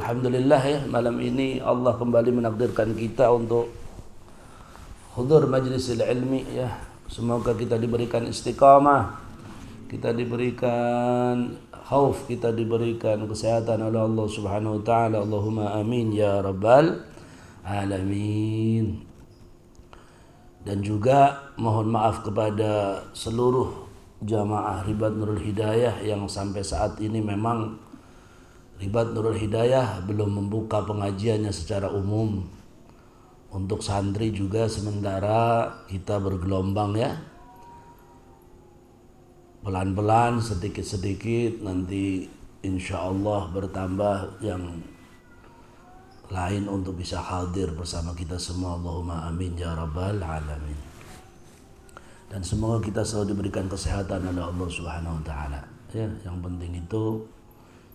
Alhamdulillah ya, malam ini Allah kembali menakdirkan kita untuk hudur majlisil ilmi ya. Semoga kita diberikan istiqamah, kita diberikan khauf, kita diberikan kesehatan oleh Allah Subhanahu wa taala. Allahumma amin ya rabbal alamin. Dan juga mohon maaf kepada seluruh jamaah Ribat Nurul Hidayah yang sampai saat ini memang Ribat Nurul Hidayah belum membuka pengajiannya secara umum. Untuk santri juga sementara kita bergelombang ya. Pelan-pelan, sedikit-sedikit, nanti insya Allah bertambah yang lain untuk bisa hadir bersama kita semua. Allahumma amin ya rabbal alamin. Dan semoga kita selalu diberikan kesehatan oleh Allah Subhanahu wa taala. Ya, yang penting itu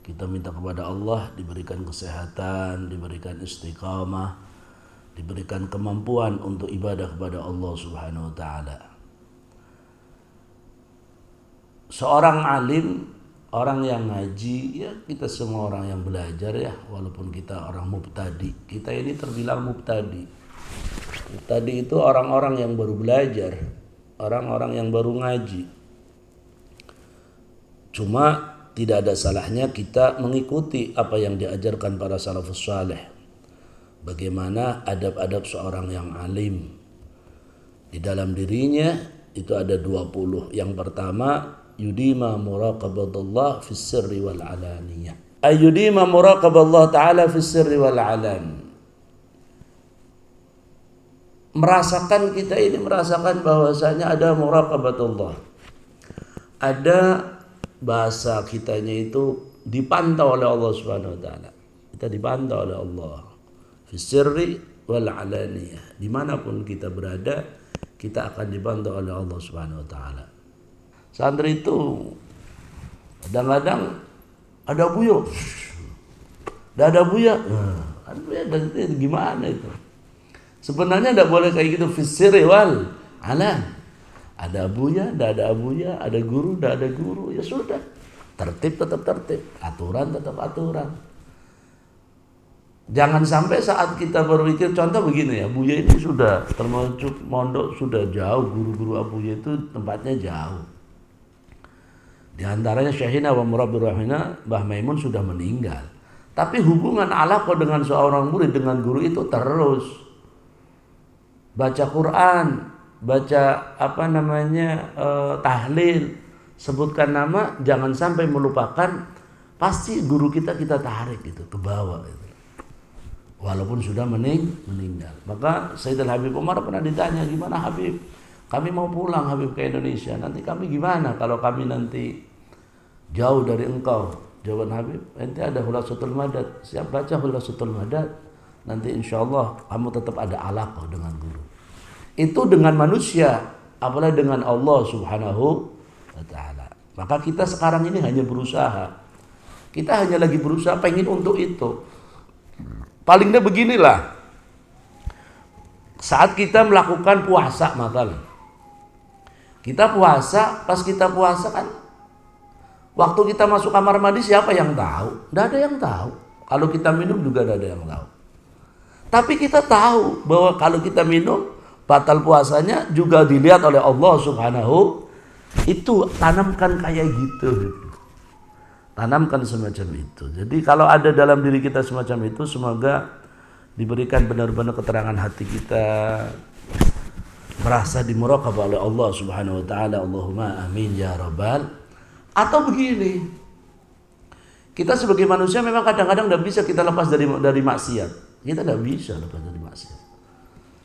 kita minta kepada Allah diberikan kesehatan, diberikan istiqamah, diberikan kemampuan untuk ibadah kepada Allah Subhanahu wa taala. Seorang alim, orang yang ngaji, ya kita semua orang yang belajar ya, walaupun kita orang mubtadi. Kita ini terbilang mubtadi. Mubtadi itu orang-orang yang baru belajar, orang-orang yang baru ngaji. Cuma tidak ada salahnya kita mengikuti apa yang diajarkan para salafus saleh. Bagaimana adab-adab seorang yang alim. Di dalam dirinya itu ada 20. Yang pertama, yudima muraqabatullah fis sirri wal alaniyah. Ayudima muraqaballah ta'ala fis sirri wal alan. Merasakan kita ini merasakan bahwasanya ada muraqabatullah. Ada bahasa kitanya itu dipantau oleh Allah Subhanahu wa taala. Kita dipantau oleh Allah. Fis sirri wal alaniyah. Dimanapun kita berada, kita akan dipantau oleh Allah Subhanahu wa taala. Santri itu kadang-kadang ada buyo. Ada buya. Ada buya dan gimana itu? Sebenarnya tidak boleh kayak gitu. Fis sirri wal alan. Ada abunya, tidak ada abunya, ada guru, tidak ada guru, ya sudah. Tertib tetap tertib, aturan tetap aturan. Jangan sampai saat kita berpikir, contoh begini ya, Buya ini sudah termasuk mondok sudah jauh, guru-guru abuya itu tempatnya jauh. Di antaranya Syekhina wa Murabbir Rahina, Mbah Maimun sudah meninggal. Tapi hubungan alaqah dengan seorang murid dengan guru itu terus. Baca Quran, baca tahlil, sebutkan nama, jangan sampai melupakan, pasti guru kita tarik gitu ke bawah gitu. Walaupun sudah meninggal. Maka Sayyidul Habib Umar pernah ditanya, gimana Habib, kami mau pulang Habib ke Indonesia, nanti kami gimana kalau kami nanti jauh dari engkau? Jawaban Habib, nanti ada Khulasatul Madad, siap baca Khulasatul Madad, nanti insya Allah kamu tetap ada alaqah dengan guru. Itu dengan manusia, apalagi dengan Allah Subhanahu wa taala. Maka kita sekarang ini hanya berusaha. Kita hanya lagi berusaha pengen untuk itu. Paling tidak beginilah. Saat kita melakukan puasa, makanya kita puasa, pas kita puasa kan waktu kita masuk kamar mandi siapa yang tahu? Tidak ada yang tahu. Kalau kita minum juga tidak ada yang tahu. Tapi kita tahu bahwa kalau kita minum batal puasanya juga dilihat oleh Allah Subhanahu. Itu tanamkan kayak gitu. Tanamkan semacam itu. Jadi kalau ada dalam diri kita semacam itu, semoga diberikan benar-benar keterangan hati kita, merasa dimuraqabah oleh Allah Subhanahu wa taala. Allahumma amin ya rabbal. Atau begini, kita sebagai manusia memang kadang-kadang tidak bisa kita lepas dari maksiat. Kita tidak bisa lepas dari maksiat.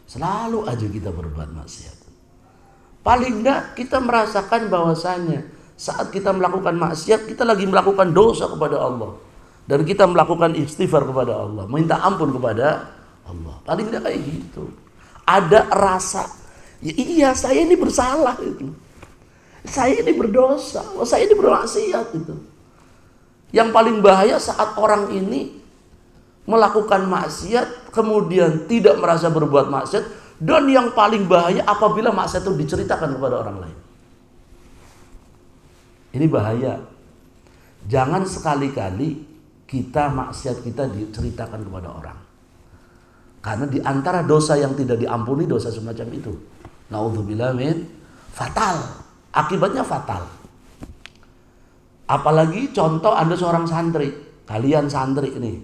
Selalu aja kita berbuat maksiat. Paling enggak kita merasakan bahwasanya saat kita melakukan maksiat, kita lagi melakukan dosa kepada Allah. Dan kita melakukan istighfar kepada Allah, minta ampun kepada Allah. Paling enggak kayak gitu. Ada rasa, ya iya saya ini bersalah itu. Saya ini berdosa, saya ini bermaksiat itu. Yang paling bahaya saat orang ini melakukan maksiat, kemudian tidak merasa berbuat maksiat, dan yang paling bahaya apabila maksiat itu diceritakan kepada orang lain. Ini bahaya. Jangan sekali-kali kita maksiat kita diceritakan kepada orang. Karena di antara dosa yang tidak diampuni dosa semacam itu. Naudzubillah min fatal. Akibatnya fatal. Apalagi contoh Anda seorang santri, kalian santri ini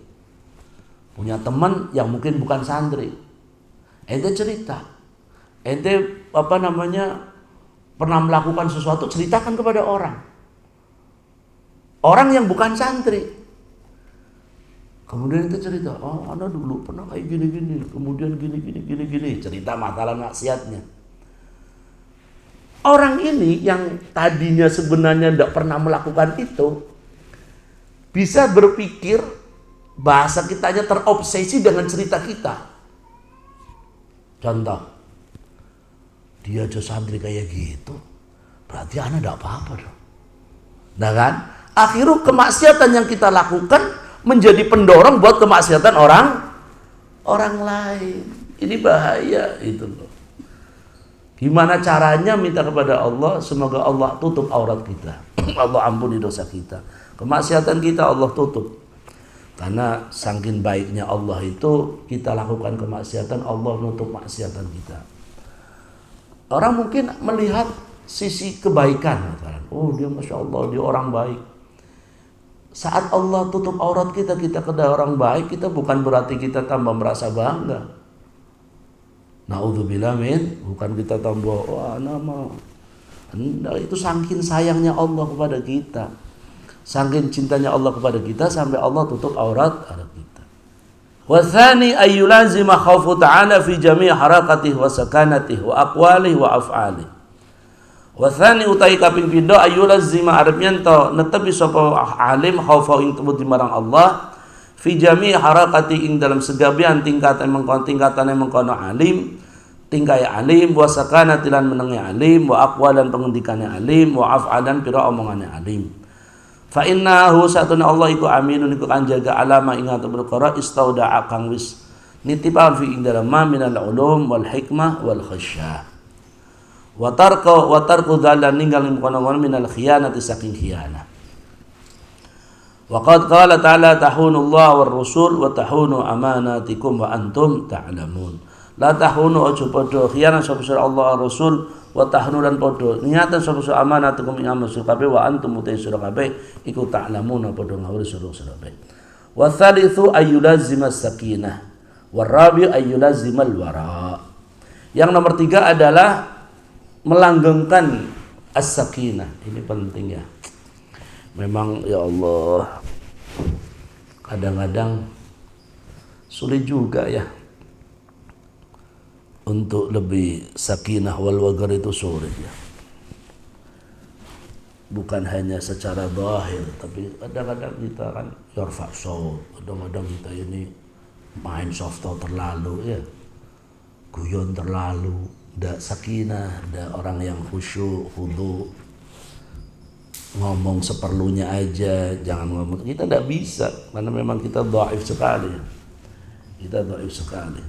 punya teman yang mungkin bukan santri. Ente cerita. Ente pernah melakukan sesuatu, ceritakan kepada orang. Orang yang bukan santri. Kemudian ente cerita, oh Anda dulu pernah kayak gini-gini, kemudian gini, cerita masalah maksiatnya. Orang ini yang tadinya sebenarnya tidak pernah melakukan itu, bisa berpikir, bahasa kitanya terobsesi dengan cerita kita. Contoh, dia aja santri kayak gitu, berarti Anda tidak apa-apa dong. Nah kan, akhirnya kemaksiatan yang kita lakukan menjadi pendorong buat kemaksiatan orang lain. Ini bahaya itu loh. Gimana caranya minta kepada Allah, semoga Allah tutup aurat kita. Allah ampuni dosa kita. Kemaksiatan kita Allah tutup. Karena saking baiknya Allah itu, kita lakukan kemaksiatan, Allah nutup maksiatan kita. Orang mungkin melihat sisi kebaikan. Oh dia Masya Allah, dia orang baik. Saat Allah tutup aurat kita, kita kepada orang baik, kita bukan berarti kita tambah merasa bangga. Naudzubillah min, bukan kita tambah wah nama. Itu saking sayangnya Allah kepada kita, saking cintanya Allah kepada kita sampai Allah tutup aurat kita. Wa tsani ayyulazima khaufu ta'ala fi jami' harakatihi wa sakanatihi wa aqwalihi wa af'alihi. Wa tsani utai kaping pindho ayyulazima arepnya to netepi sapa alim khaufa ing tebut di marang Allah fi jami' harakati ing dalam segabian tingkatan mengkono alim, tingkai alim, wa sakanati lan menenge alim, wa aqwalan pengendikane alim, wa af'alan pira omongane alim. Fa innahu satuna Allah iku aminun iku kan jaga alama ing atau perkara istauda'a kang wis nitipan fi ing dalam minal ulum wal hikmah wal khasyah. Wa tarku dalan ninggal kono-kono minal khiyanati saking khiyanah. Wa qad qala ta'ala tahunu Allah war rasul wa tahunu amanatikum wa antum ta'lamun. La tahunu ojo padha khianat sapa Allah rasul wa tahunu lan padha niatan sapa amanatikum ing amal sira kabeh wa antum mutai sira kabeh iku ta'lamun padha ngawur sira kabeh. Wa tsalitsu ayyulazima sakinah war rabi ayyulazimal wara. Yang nomor 3 adalah melanggengkan as-sakinah. Ini penting ya. Memang ya Allah, kadang-kadang sulit juga ya untuk lebih sakinah wal wagar, itu sulit ya. Bukan hanya secara zahir, tapi kadang-kadang kita kan yarfa saut, kadang-kadang kita ini main soft terlalu ya, guyon terlalu, ndak sakinah, ndak orang yang khusyuk, khudu. Ngomong seperlunya aja, jangan ngomong. Kita tidak bisa, karena memang kita dhaif sekali. Kita dhaif sekali.